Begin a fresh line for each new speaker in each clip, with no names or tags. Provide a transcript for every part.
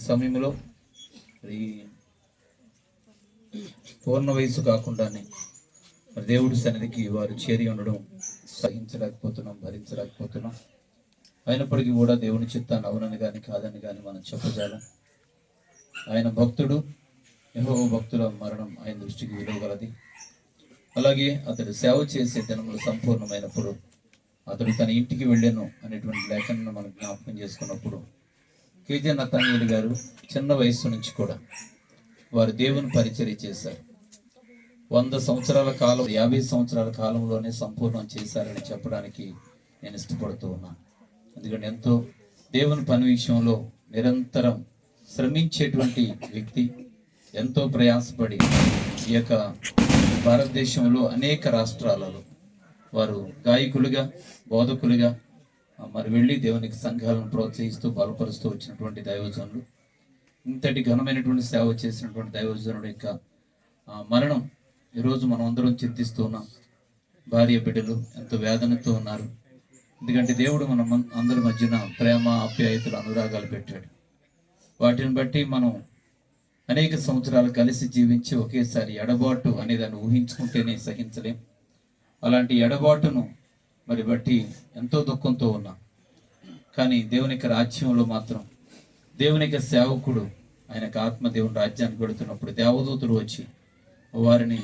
సమయంలో మరి పూర్ణ వయసు కాకుండానే మరి దేవుడి సన్నిధికి వారు చేరి ఉండడం సహించలేకపోతున్నాం, భరించలేకపోతున్నాం. అయినప్పటికీ కూడా దేవుని చిత్తాన్ని అవునని కానీ కాదని కానీ మనం చెప్పజాలం. ఆయన భక్తుడు, యెహోవా భక్తుల మరణం ఆయన దృష్టికి విలువగలది. అలాగే అతడు సేవ చేసే దినములు సంపూర్ణమైనప్పుడు అతడు తన ఇంటికి వెళ్ళాను అనేటువంటి లేఖను మనం జ్ఞాపకం చేసుకున్నప్పుడు కేజే నతానీయులు గారు చిన్న వయస్సు నుంచి కూడా వారు దేవుని పరిచర్య చేశారు. 100 సంవత్సరాల కాలం, 50 సంవత్సరాల కాలంలోనే సంపూర్ణం చేశారని చెప్పడానికి నేను ఇష్టపడుతూ ఉన్నాను. ఎందుకంటే ఎంతో దేవుని పని విషయంలో నిరంతరం శ్రమించేటువంటి వ్యక్తి, ఎంతో ప్రయాసపడి ఈ యొక్క భారతదేశంలో అనేక రాష్ట్రాలలో వారు గాయకులుగా, బోధకులుగా మరి వెళ్ళి దేవునికి సంఘాలను ప్రోత్సహిస్తూ బలపరుస్తూ వచ్చినటువంటి దైవజనులు, ఇంతటి ఘనమైనటువంటి సేవ చేసినటువంటి దైవజనుడు యొక్క మరణం ఈరోజు మనం అందరం చింతిస్తూ ఉన్నాం. భార్య బిడ్డలు ఎంతో వేదనతో ఉన్నారు. ఎందుకంటే దేవుడు మన అందరి మధ్యన ప్రేమ, ఆప్యాయతలు, అనురాగాలు పెట్టాడు. వాటిని బట్టి మనం అనేక సంవత్సరాలు కలిసి జీవించి ఒకేసారి ఎడబాటు అనేదాన్ని ఊహించుకుంటేనే సహించలేం. అలాంటి ఎడబాటును మరి బట్టి ఎంతో దుఃఖంతో ఉన్నాం. కానీ దేవుని యొక్క రాజ్యంలో మాత్రం దేవుని యొక్క సేవకుడు ఆయనకు ఆత్మ దేవుని రాజ్యానికి వెళుతున్నప్పుడు దేవదూతులు వచ్చి వారిని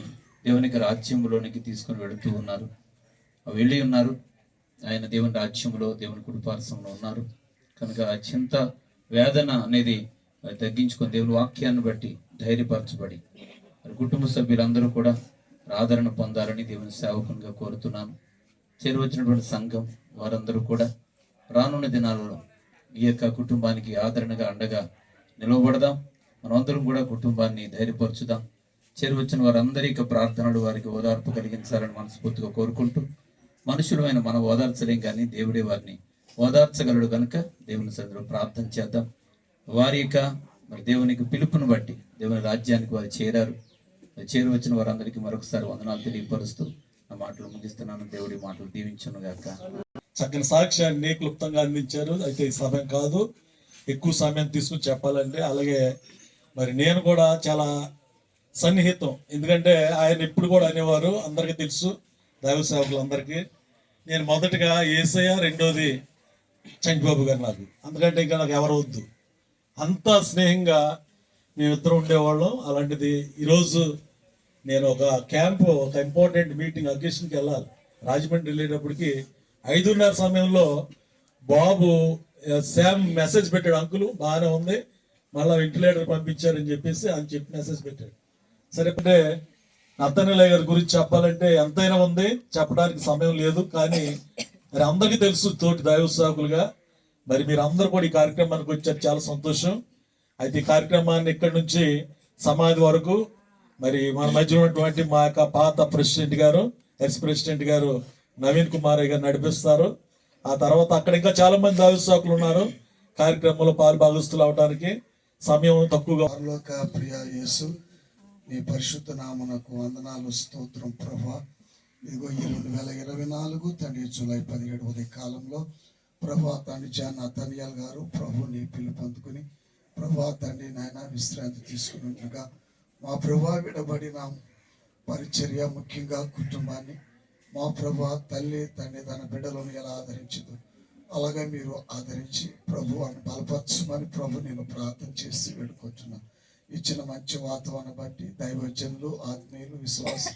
దేవుని యొక్క రాజ్యంలోనికి తీసుకుని వెళుతూ ఉన్నారు, వెళ్ళి ఉన్నారు. ఆయన దేవుని రాజ్యంలో, దేవుని కుడిపార్శ్వంలో ఉన్నారు. కనుక చింత, వేదన అనేది తగ్గించుకొని దేవుని వాక్యాన్ని బట్టి ధైర్యపరచబడి కుటుంబ సభ్యులందరూ కూడా ఆదరణ పొందాలని దేవుని సేవకునిగా కోరుతున్నాను. చేరువచ్చినటువంటి సంఘం వారందరూ కూడా రానున్న దినాలలో ఈ యొక్క కుటుంబానికి ఆదరణగా, అండగా నిలవబడదాం. మనమందరం కూడా కుటుంబాన్ని ధైర్యపరచుదాం. చేరువచ్చిన వారందరి యొక్క ప్రార్థనలు వారికి ఓదార్పు కలిగించాలని మనస్ఫూర్తిగా కోరుకుంటూ, మనుషులమైన మనం ఓదార్చలేం కానీ దేవుడే వారిని ఓదార్చగలడు కనుక దేవుని సన్నిధిలో ప్రార్థన చేద్దాం. వారి యొక్క మరి దేవునికి పిలుపును బట్టి దేవుని రాజ్యానికి వారు చేరారు. చేరువచ్చిన వారందరికీ మరొకసారి వందనాలు తెలియపరుస్తూ నా మాటలు ముగిస్తున్నాను. దేవుడి మాటలు దీవించును గాక.
చక్కని సాక్ష్యాన్ని క్లుప్తంగా అందించారు. అయితే ఈ సమయం కాదు, ఎక్కువ సమయం తీసుకుని చెప్పాలంటే. అలాగే మరి నేను కూడా చాలా సన్నిహితం, ఎందుకంటే ఆయన ఇప్పుడు కూడా అనేవారు, అందరికీ తెలుసు దైవ సేవకులందరికీ. నేను మొదటిగా యేసయ్య, రెండోది చంటిబాబు గారు నాకు. అందుకంటే ఇంకా నాకు ఎవరు వద్దు, అంత స్నేహంగా మేమిద్దరం ఉండేవాళ్ళం. అలాంటిది ఈరోజు నేను ఒక క్యాంపు, ఒక ఇంపార్టెంట్ మీటింగ్ అకేషన్కి వెళ్ళాలి. రాజమండ్రి వెళ్ళేటప్పటికి 5:30 సమయంలో బాబు శామ్ మెసేజ్ పెట్టాడు, అంకులు బాగానే ఉంది, మళ్ళీ వెంటిలేటర్ పంపించారని చెప్పేసి ఆయన చెప్పి మెసేజ్ పెట్టాడు. సరే, అంటే నతనీయుల గారి గురించి చెప్పాలంటే ఎంతైనా ఉంది, చెప్పడానికి సమయం లేదు. కానీ మరి అందరికీ తెలుసు తోటి దైవ సేవకులుగా. మరి మీరు అందరూ కూడా ఈ కార్యక్రమానికి వచ్చారు, చాలా సంతోషం. అయితే ఈ కార్యక్రమాన్ని ఇక్కడి నుంచి సమాధి వరకు మరి మన మధ్య ఉన్నటువంటి మా యొక్క పాత ప్రెసిడెంట్ గారు, ఎక్స్ ప్రెసిడెంట్ గారు నవీన్ కుమార్ గారు నడిపిస్తారు. ఆ తర్వాత అక్కడ ఇంకా చాలా మంది దైవ సేవకులు ఉన్నారు కార్యక్రమంలో పాలు భాగస్తులు అవడానికి. సమయం తక్కువగా.
ప్రియ యేసు, నీ పరిశుద్ధ నామనకు వందనాలు, స్తోత్రం ప్రభా. ఇదిగో ఈ 2024 తండ్రి జూలై 17 ఉదయ కాలంలో ప్రభా తండ్రి జాన్ నతనీయులు గారు ప్రభు నీ పిలుపు అందుకుని ప్రభా తండ్రి నాయన విశ్రాంతి తీసుకుని ఉండగా మా ప్రభా విడబడిన పరిచర్య, ముఖ్యంగా కుటుంబాన్ని మా ప్రభా తల్లి తండ్రి తన బిడ్డలను ఎలా ఆదరించదు అలాగే మీరు ఆదరించి ప్రభు అని బలపరచమని ప్రభు నేను ప్రార్థన చేసి వేడుకుంటున్నా. ఇచ్చిన మంచి వాతావరణం బట్టి దైవజనులు, ఆత్మీయులు, విశ్వాసం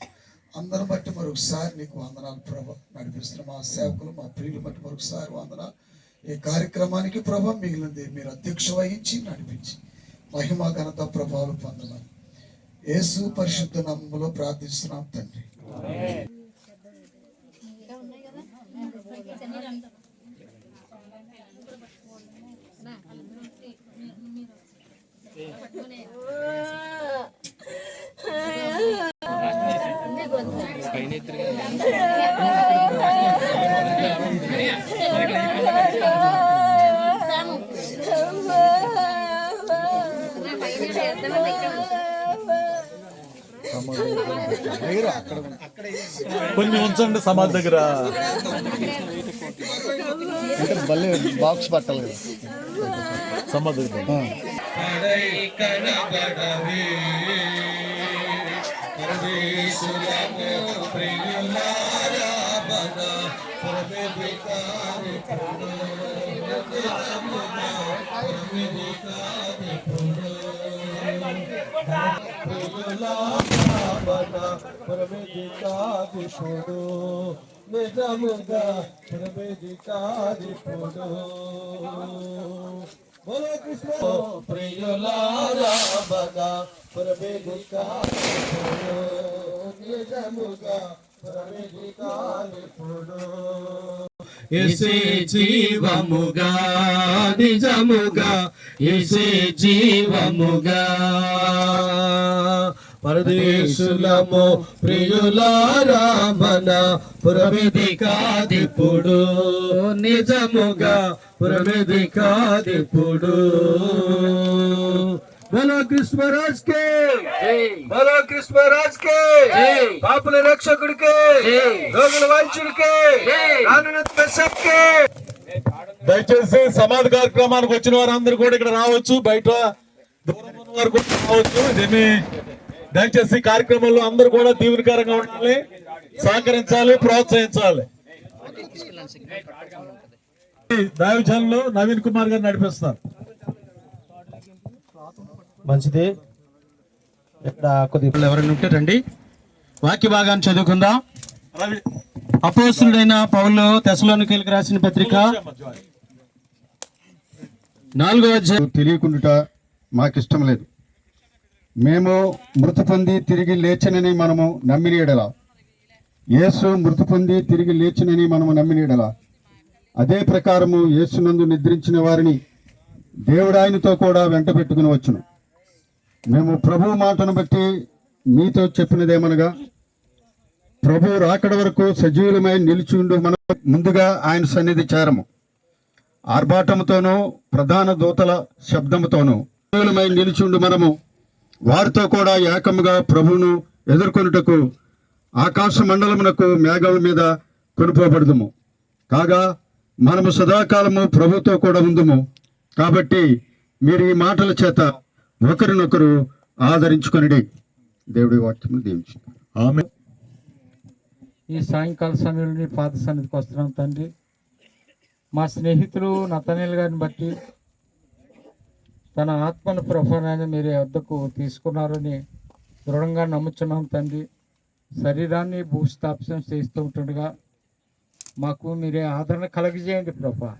అందరం బట్టి మరొకసారి నీకు వందనాలు ప్రభు. నడిపిస్తున్న మా సేవకులు, మా ప్రియులు బట్టి మరొకసారి వందనాలు. ఈ కార్యక్రమానికి ప్రభు మిగిలింది మీరు అధ్యక్ష వహించి నడిపించి మహిమ, ఘనత, ప్రభావాలు పొందమని యేసు పరిశుద్ధ నామములో ప్రార్థిస్తున్నాం తండ్రి.
కొంచెం ఉంచండి సమాధి దగ్గర.
బాక్స్ పట్టాలి కదా
సమాధి దగ్గర.
పడై కనబడవే పరదేశులము ప్రియులారా బద పరమేదికారి
పరమేదికాదిపుడు నిజముగా పరమేదికాదిపుడు బోలో కృష్ణ ప్రియులారా బద పరమేదికాదిపుడు నిజముగా పరమేదికాదిపుడు
యేసే జీవముగా నిజముగా యేసే జీవముగా పరదేశులము ప్రియులారా మన పురవేదికాదిపుడు నిజముగా పురవేదికాదిపుడు बोलो कृष्ण महाराज के बोलो कृष्ण महाराज के पापुల రక్షకుడికి రోగుల వాంఛుడికి ఆనంద మెస్సకి
దయచేసి సమాధి కార్యక్రమానికి వచ్చిన వారందరూ కూడా ఇక్కడ రావచ్చు, బయట దూరం ఉన్న వారు కూడా రావచ్చు. దీన్ని దయచేసి కార్యక్రమంలో అందరూ కూడా దీవెనకరంగా ఉండాలి, సహకరించాలి, ప్రోత్సహించాలి. దైవజనులు నవీన్ కుమార్ గారు నడిపిస్తారు.
మంచిది. ఇక్కడ కొద్దిగా ఎవరైనా ఉంటే రండి, వాక్య భాగాన్ని చదువుకుందాం. అపోస్తులుడైన పౌలు తెస్సలోనికీయులకు రాసిన పత్రిక 4వ అధ్యాయం.
తెలియకుండుట మాకిష్టం లేదు. మేము మృతి పొంది తిరిగి లేచనని మనము నమ్మిన ఎడల, యేసు మృతి పొంది తిరిగి లేచినని మనము నమ్మిన ఎడల, అదే ప్రకారము యేసునందు నిద్రించిన వారిని దేవుడు ఆయనతో కూడా వెంట పెట్టుకుని వచ్చును. మేము ప్రభు మాటను బట్టి మీతో చెప్పినదేమనగా, ప్రభు రాకడ వరకు సజీవులమై నిలిచి ఉండు మనం ముందుగా ఆయన సన్నిధి చేరము. ఆర్భాటముతోనూ ప్రధాన దూతల శబ్దముతోనూ సజీవులమై నిలిచి ఉండు మనము వారితో కూడా ఏకముగా ప్రభువును ఎదుర్కొనుటకు ఆకాశ మండలమునకు మేఘముల మీద కొనుపోబడుదుము. కాగా మనము సదాకాలము ప్రభుతో కూడా ఉందుము. కాబట్టి మీరు ఈ మాటల చేత ఒకరినొకరు ఆదరించుకొనిడి. దేవుడి వాక్యము దీవించు.
ఆమేన్.
ఈ సాయంకాల సమయంలో నీ పాద సన్నిధికి వస్తున్నాం తండ్రి. మా స్నేహితులు నతనీల్ గారిని బట్టి తన ఆత్మను ప్రభావాన్ని మీరు వద్దకు తీసుకున్నారని దృఢంగా నమ్ముచున్నాం తండ్రి. శరీరాన్ని భూస్థాపన చేస్తూ ఉంటుండగా మాకు మీరే ఆదరణ కలగజేయండి ప్రభా.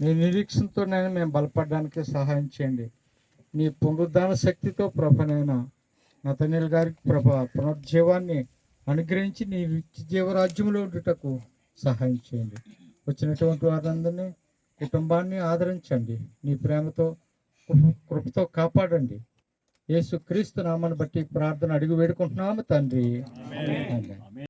మీ నిరీక్షణతోనైనా మేము బలపడడానికి సహాయం చేయండి. మీ పునరుద్ధాన శక్తితో ప్రభనైనా నతనీల్ గారికి ప్రభా పునర్జీవాన్ని అనుగ్రహించి నీ నిత్య జీవరాజ్యంలో ఉండుటకు సహాయం చేయండి. వచ్చినటువంటి వారందరినీ కుటుంబాన్ని ఆదరించండి. నీ ప్రేమతో కృపతో కాపాడండి. యేసు క్రీస్తు నామాన్ని బట్టి ప్రార్థన అడిగి వేడుకుంటున్నాము తండ్రి. ఆమేన్.